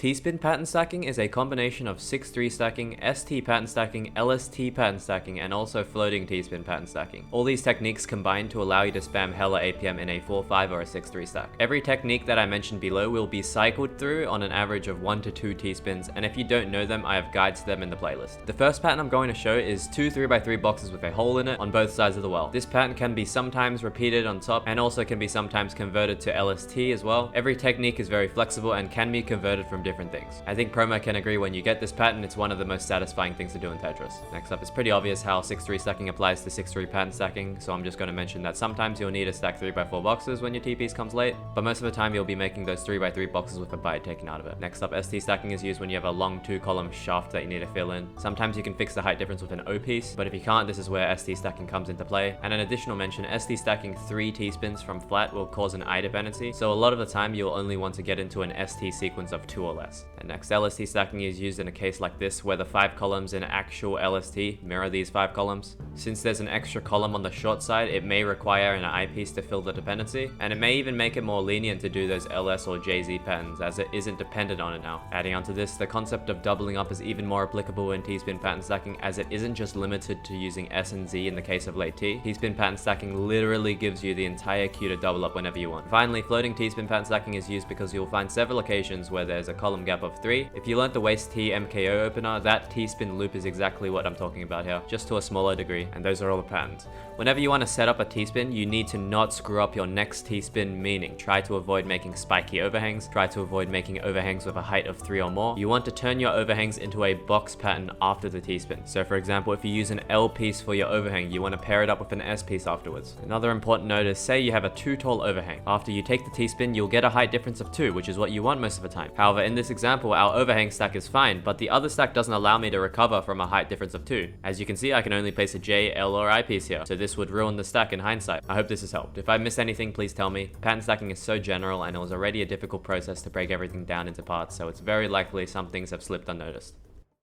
T-spin pattern stacking is a combination of 6-3 stacking, ST pattern stacking, LST pattern stacking, and also floating T-spin pattern stacking. All these techniques combine to allow you to spam hella APM in a 4-5 or a 6-3 stack. Every technique that I mentioned below will be cycled through on an average of 1 to 2 T-spins, and if you don't know them, I have guides to them in the playlist. The first pattern I'm going to show is 2 3x3 boxes with a hole in it on both sides of the well. This pattern can be sometimes repeated on top and also can be sometimes converted to LST as well. Every technique is very flexible and can be converted from different things. I think Promo can agree when you get this pattern, it's one of the most satisfying things to do in Tetris. Next up, it's pretty obvious how 6-3 stacking applies to 6-3 pattern stacking, so I'm just going to mention that sometimes you'll need to stack 3x4 boxes when your TPs comes late, but most of the time you'll be making those 3x3 boxes with a byte taken out of it. Next up, ST stacking is used when you have a long 2-column shaft that you need to fill in. Sometimes you can fix the height difference with an O piece, but if you can't, this is where ST stacking comes into play. And an additional mention, ST stacking 3 T-spins from flat will cause an I dependency, so a lot of the time you'll only want to get into an ST sequence of 2 or less. And next, LST stacking is used in a case like this where the 5 columns in actual LST mirror these 5 columns. Since there's an extra column on the short side, it may require an eyepiece to fill the dependency, and it may even make it more lenient to do those LS or JZ patterns as it isn't dependent on it now. Adding onto this, the concept of doubling up is even more applicable in T-spin pattern stacking as it isn't just limited to using S and Z in the case of late T. T-spin pattern stacking literally gives you the entire queue to double up whenever you want. Finally, floating T-spin pattern stacking is used because you'll find several occasions where there's a column gap of 3. If you learnt the waist T MKO opener, that T-spin loop is exactly what I'm talking about here, just to a smaller degree, and those are all the patterns. Whenever you want to set up a T-spin, you need to not screw up your next T-spin, meaning try to avoid making spiky overhangs, try to avoid making overhangs with a height of 3 or more. You want to turn your overhangs into a box pattern after the T-spin. So for example, if you use an L piece for your overhang, you want to pair it up with an S piece afterwards. Another important note is, say you have a 2 tall overhang. After you take the T-spin, you'll get a height difference of 2, which is what you want most of the time. However, in this example, our overhang stack is fine, but the other stack doesn't allow me to recover from a height difference of 2. As you can see, I can only place a J, L, or I piece here, so this would ruin the stack in hindsight. I hope this has helped. If I missed anything, please tell me. Pattern stacking is so general and it was already a difficult process to break everything down into parts, so it's very likely some things have slipped unnoticed.